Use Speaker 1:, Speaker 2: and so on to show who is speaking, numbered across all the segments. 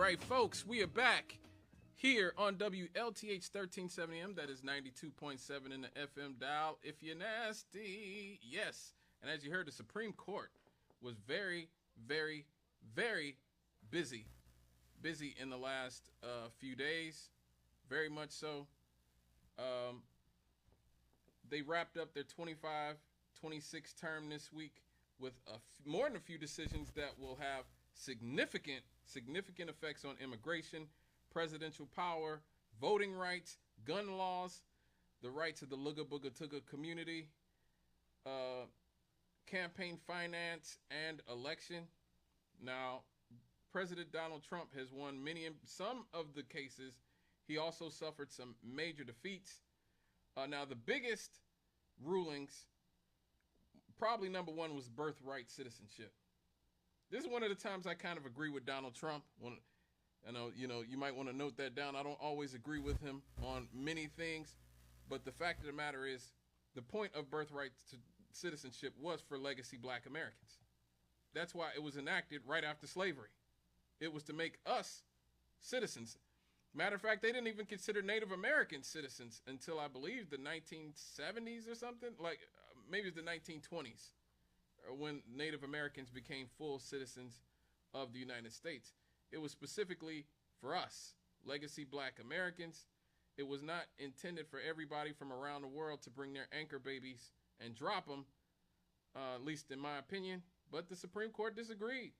Speaker 1: right, folks, we are back here on WLTH 1370M. That is 92.7 in the FM dial. If you're nasty, yes. And as you heard, the Supreme Court was very, very, very busy in the last few days. Very much so. They wrapped up their 25-26 term this week with more than a few decisions that will have significant effects on immigration, presidential power, voting rights, gun laws, the rights of the Lugga Booga Tugga community, campaign finance, and election. Now, President Donald Trump has won some of the cases. He also suffered some major defeats. Now, the biggest rulings, probably number one, was birthright citizenship. This is one of the times I kind of agree with Donald Trump. I know, you might want to note that down. I don't always agree with him on many things, but the fact of the matter is, the point of birthright citizenship was for legacy black Americans. That's why it was enacted right after slavery. It was to make us citizens. Matter of fact, they didn't even consider Native American citizens until I believe the 1970s or something. Like maybe it was the 1920s when Native Americans became full citizens of the United States. It was specifically for us, legacy black Americans. It was not intended for everybody from around the world to bring their anchor babies and drop them, at least in my opinion. But the Supreme Court disagreed.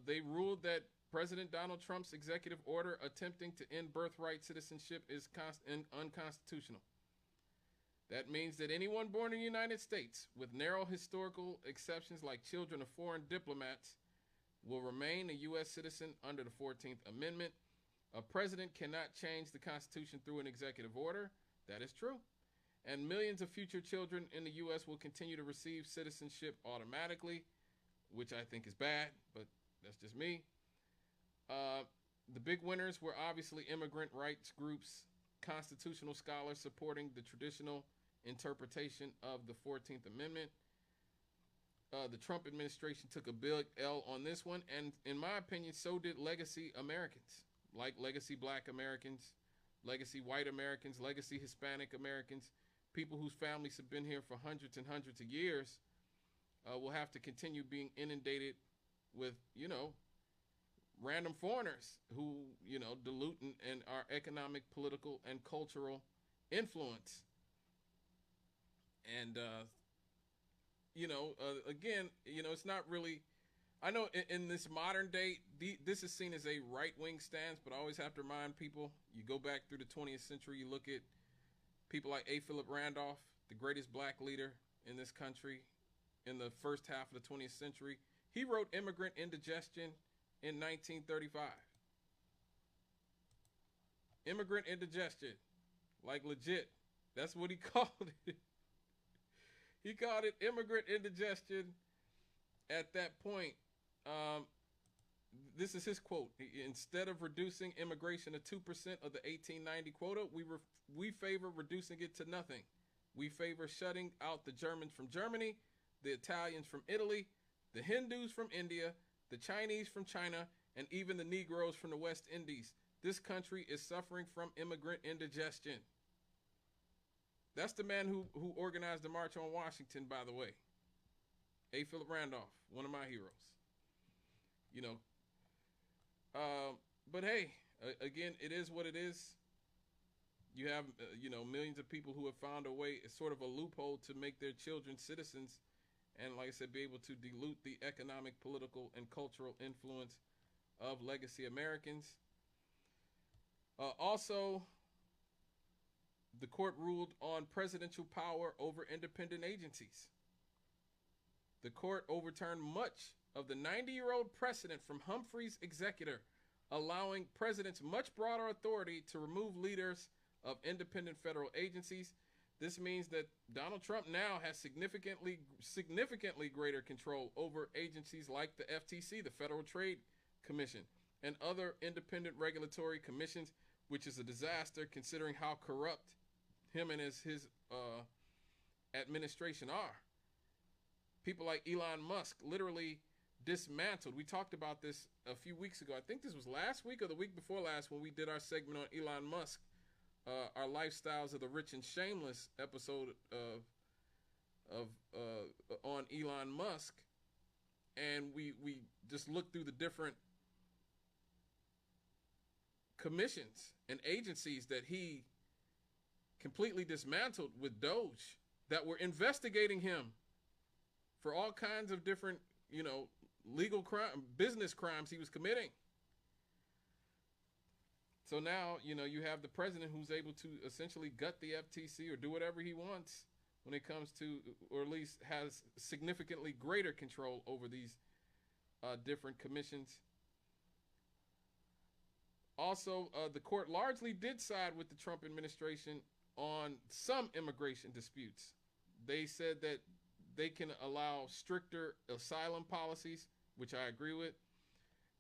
Speaker 1: They ruled that President Donald Trump's executive order attempting to end birthright citizenship is unconstitutional. That means that anyone born in the United States, with narrow historical exceptions like children of foreign diplomats, will remain a U.S. citizen under the 14th Amendment. A president cannot change the Constitution through an executive order. That is true. And millions of future children in the U.S. will continue to receive citizenship automatically, which I think is bad, but that's just me. The big winners were obviously immigrant rights groups, constitutional scholars supporting the traditional interpretation of the 14th Amendment. The Trump administration took a big L on this one, and in my opinion, so did legacy Americans, like legacy black Americans, legacy white Americans, legacy Hispanic Americans, people whose families have been here for hundreds and hundreds of years, will have to continue being inundated with, random foreigners who, dilute and our economic, political, and cultural influence. And, again, it's not really, I know in this modern day, this is seen as a right-wing stance, but I always have to remind people, you go back through the 20th century, you look at people like A. Philip Randolph, the greatest black leader in this country in the first half of the 20th century. He wrote Immigrant Indigestion in 1935. Immigrant indigestion, like legit. That's what he called it. He called it immigrant indigestion at that point. This is his quote. Instead of reducing immigration to 2% of the 1890 quota, we favor reducing it to nothing. We favor shutting out the Germans from Germany, the Italians from Italy, the Hindus from India, the Chinese from China, and even the Negroes from the West Indies. This country is suffering from immigrant indigestion. That's the man who organized the March on Washington, by the way. A. Philip Randolph, one of my heroes. But hey, again, it is what it is. You have, millions of people who have found a way, it's sort of a loophole to make their children citizens. And like I said, be able to dilute the economic, political, and cultural influence of legacy Americans. Also, the court ruled on presidential power over independent agencies. The court overturned much of the 90-year-old precedent from Humphrey's executor, allowing presidents much broader authority to remove leaders of independent federal agencies. This means that Donald Trump now has significantly greater control over agencies like the FTC, the Federal Trade Commission, and other independent regulatory commissions, which is a disaster considering how corrupt him and his administration are. People like Elon Musk literally dismantled. We talked about this a few weeks ago. I think this was last week or the week before last when we did our segment on Elon Musk, our Lifestyles of the Rich and Shameless episode on Elon Musk, and we just looked through the different commissions and agencies that he completely dismantled with Doge that were investigating him for all kinds of different, legal crime, business crimes he was committing. So now, you have the president who's able to essentially gut the FTC or do whatever he wants when it comes to, or at least has significantly greater control over these different commissions. Also, the court largely did side with the Trump administration on some immigration disputes. They said that they can allow stricter asylum policies, which I agree with,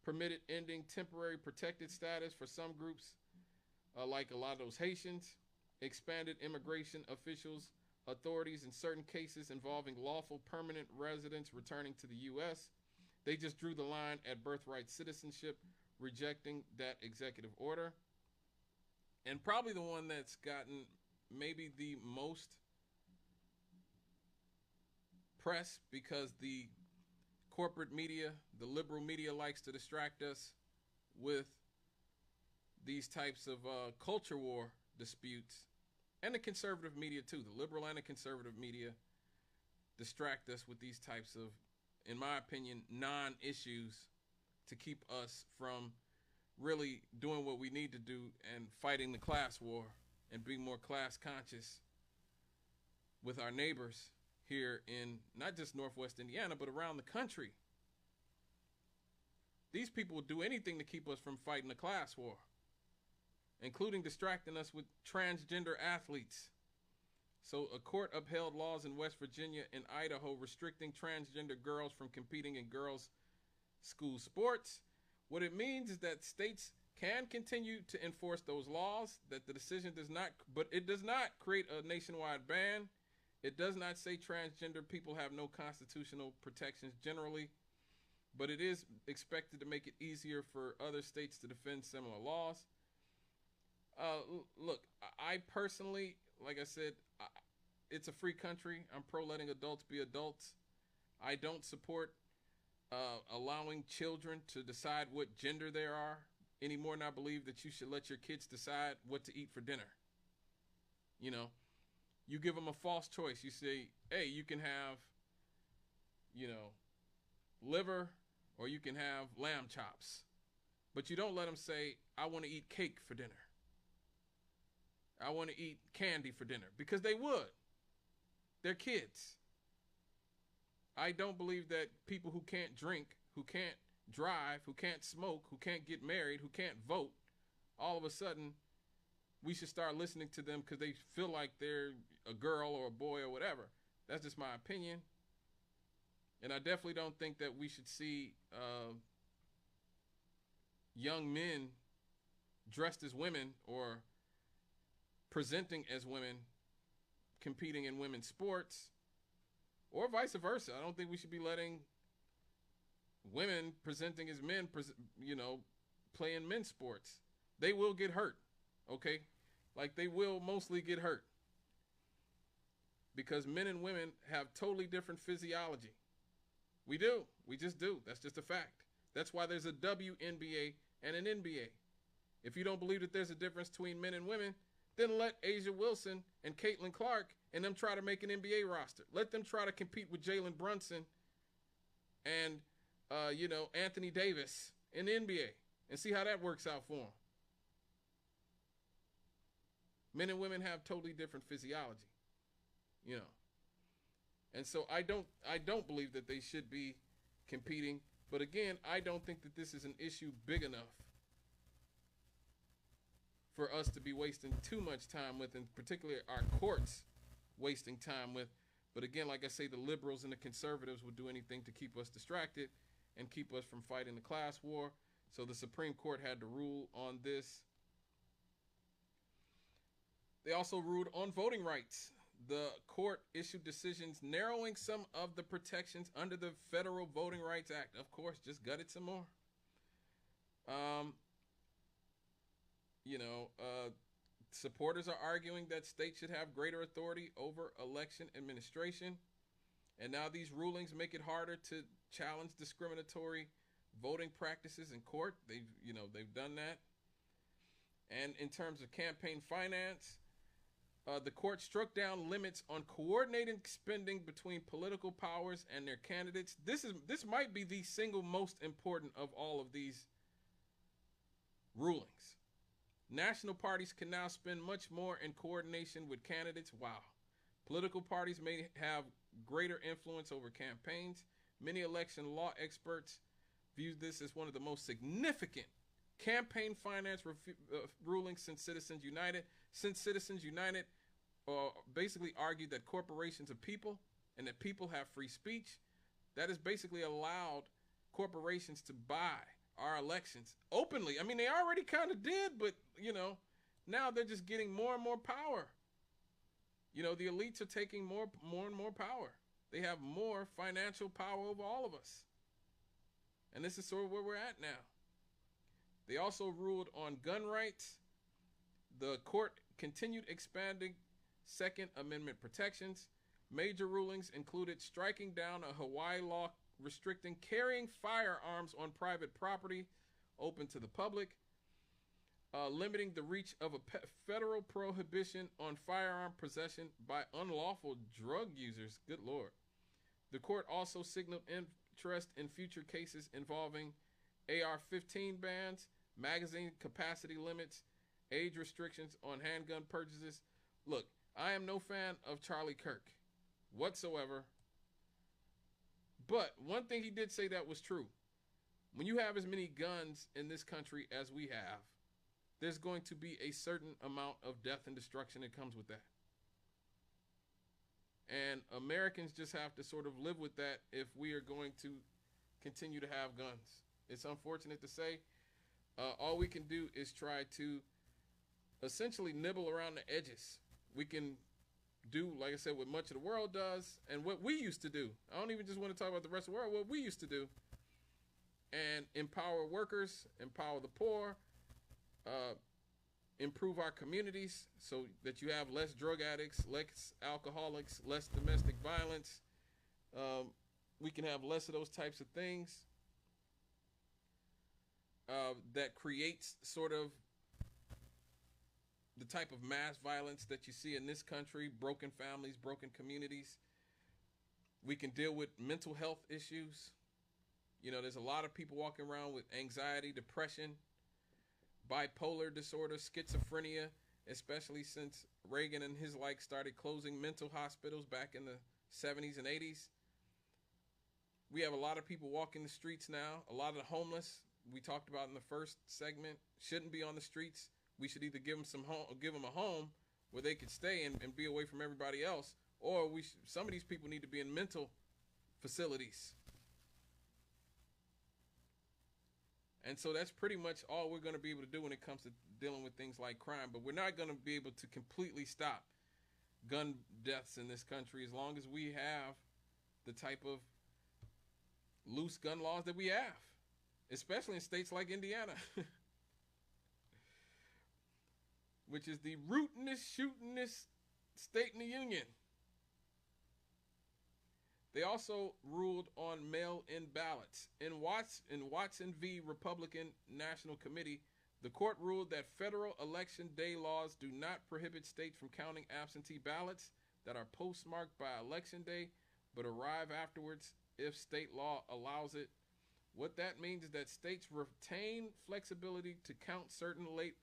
Speaker 1: permitted ending temporary protected status for some groups, like a lot of those Haitians, expanded immigration officials' authorities in certain cases involving lawful permanent residents returning to the U.S. They just drew the line at birthright citizenship, rejecting that executive order. And probably the one that's gotten maybe the most press because the corporate media, the liberal media, likes to distract us with these types of culture war disputes, and the conservative media too. The liberal and the conservative media distract us with these types of, in my opinion, non-issues to keep us from really doing what we need to do and fighting the class war and being more class conscious with our neighbors here in not just Northwest Indiana, but around the country. These people will do anything to keep us from fighting the class war, including distracting us with transgender athletes. So a court upheld laws in West Virginia and Idaho restricting transgender girls from competing in girls' school sports. What it means is that states can continue to enforce those laws, that the decision does not, but it does not create a nationwide ban. It does not say transgender people have no constitutional protections generally, but it is expected to make it easier for other states to defend similar laws. Look, I personally, like I said, it's a free country. I'm pro letting adults be adults. I don't support allowing children to decide what gender they are any more than I believe that you should let your kids decide what to eat for dinner. You give them a false choice. You say, hey, you can have, liver or you can have lamb chops. But you don't let them say, I want to eat cake for dinner. I want to eat candy for dinner, because they would. They're kids. I don't believe that people who can't drink, who can't drive, who can't smoke, who can't get married, who can't vote, all of a sudden we should start listening to them because they feel like they're a girl or a boy or whatever. That's just my opinion. And I definitely don't think that we should see young men dressed as women or presenting as women competing in women's sports, or vice versa. I don't think we should be letting women presenting as men, play in men's sports. They will get hurt, okay? Like, they will mostly get hurt because men and women have totally different physiology. We do. We just do. That's just a fact. That's why there's a WNBA and an NBA. If you don't believe that there's a difference between men and women, then let Asia Wilson and Caitlin Clark and them try to make an NBA roster. Let them try to compete with Jalen Brunson and, Anthony Davis in the NBA and see how that works out for them. Men and women have totally different physiology, And so I don't believe that they should be competing. But again, I don't think that this is an issue big enough for us to be wasting too much time with, and particularly our courts wasting time with. But again, like I say, the liberals and the conservatives will do anything to keep us distracted and keep us from fighting the class war. So the Supreme Court had to rule on this. They also ruled on voting rights. the court issued decisions narrowing some of the protections under the Federal Voting Rights Act. Of course, just gutted some more. Um, Supporters are arguing that states should have greater authority over election administration. And now these rulings make it harder to challenge discriminatory voting practices in court. They've done that. And in terms of campaign finance, the court struck down limits on coordinated spending between political powers and their candidates. This might be the single most important of all of these rulings. National parties can now spend much more in coordination with candidates. Wow. Political parties may have greater influence over campaigns. Many election law experts view this as one of the most significant campaign finance rulings since Citizens United. Since Citizens United basically argued that corporations are people and that people have free speech, that has basically allowed corporations to buy our elections openly. I mean, they already kind of did, but, now they're just getting more and more power. The elites are taking more and more power. They have more financial power over all of us. And this is sort of where we're at now. They also ruled on gun rights. The court continued expanding Second Amendment protections. Major rulings included striking down a Hawaii law restricting carrying firearms on private property open to the public, limiting the reach of a federal prohibition on firearm possession by unlawful drug users. Good Lord. The court also signaled interest in future cases involving AR-15 bans, magazine capacity limits, age restrictions on handgun purchases. Look, I am no fan of Charlie Kirk whatsoever. But one thing he did say that was true. When you have as many guns in this country as we have, there's going to be a certain amount of death and destruction that comes with that. And Americans just have to sort of live with that if we are going to continue to have guns. It's unfortunate to say. All we can do is try to essentially nibble around the edges. We can do, like I said, what much of the world does and what we used to do. I don't even just want to talk about the rest of the world, what we used to do. And empower workers, empower the poor, improve our communities so that you have less drug addicts, less alcoholics, less domestic violence. We can have less of those types of things that creates sort of the type of mass violence that you see in this country, broken families, broken communities. We can deal with mental health issues. There's a lot of people walking around with anxiety, depression, bipolar disorder, schizophrenia, especially since Reagan and his like started closing mental hospitals back in the 70s and 80s. We have a lot of people walking the streets now. A lot of the homeless, we talked about in the first segment, shouldn't be on the streets. We should either give them a home where they could stay and be away from everybody else, or some of these people need to be in mental facilities. And so that's pretty much all we're going to be able to do when it comes to dealing with things like crime. But we're not going to be able to completely stop gun deaths in this country as long as we have the type of loose gun laws that we have, especially in states like Indiana, which is the rootinest, shootinest state in the union. They also ruled on mail-in ballots. In Watson v. Republican National Committee, the court ruled that federal election day laws do not prohibit states from counting absentee ballots that are postmarked by Election Day but arrive afterwards if state law allows it. What that means is that states retain flexibility to count certain late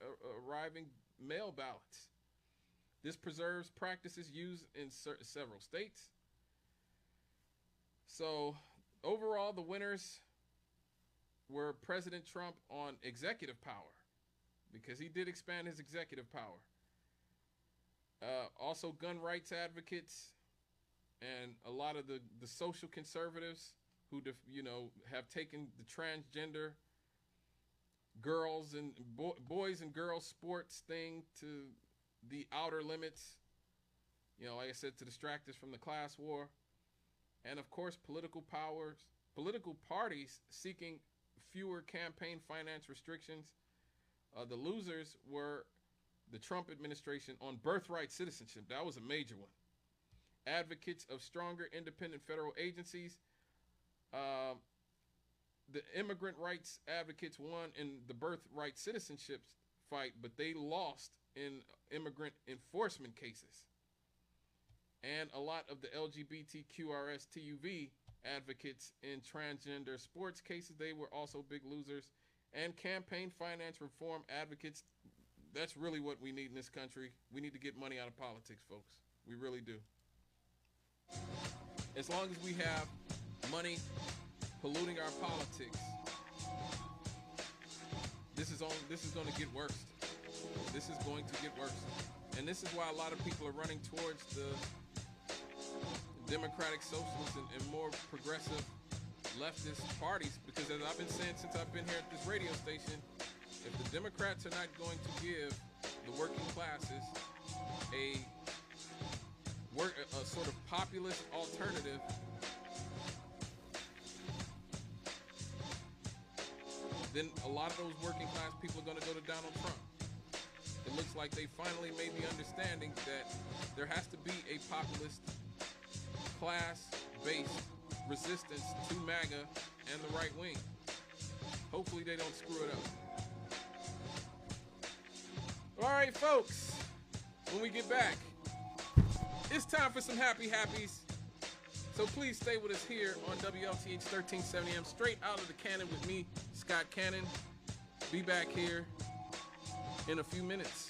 Speaker 1: arriving mail ballots. This preserves practices used in several states. So overall, the winners were President Trump on executive power, because he did expand his executive power. Also gun rights advocates and a lot of the social conservatives who have taken the transgender girls and boys and girls sports thing to the outer limits. You know, like I said, to distract us from the class war. And of course, political parties seeking fewer campaign finance restrictions. The losers were the Trump administration on birthright citizenship. That was a major one. Advocates of stronger independent federal agencies. The immigrant rights advocates won in the birthright citizenship fight, but they lost in immigrant enforcement cases. And a lot of the LGBTQRSTUV advocates in transgender sports cases, they were also big losers. And campaign finance reform advocates, that's really what we need in this country. We need to get money out of politics, folks. We really do. As long as we have money polluting our politics, this is going to get worse. This is going to get worse. And this is why a lot of people are running towards the democratic socialists and more progressive leftist parties, because as I've been saying since I've been here at this radio station, if the Democrats are not going to give the working classes a sort of populist alternative, then a lot of those working class people are going to go to Donald Trump. It looks like they finally may be understanding that there has to be a populist, class-based resistance to MAGA and the right wing. Hopefully they don't screw it up. All right, folks, when we get back, it's time for some happy happies. So please stay with us here on WLTH 1370 AM, straight out of the cannon with me, Scott Cannon. Be back here in a few minutes.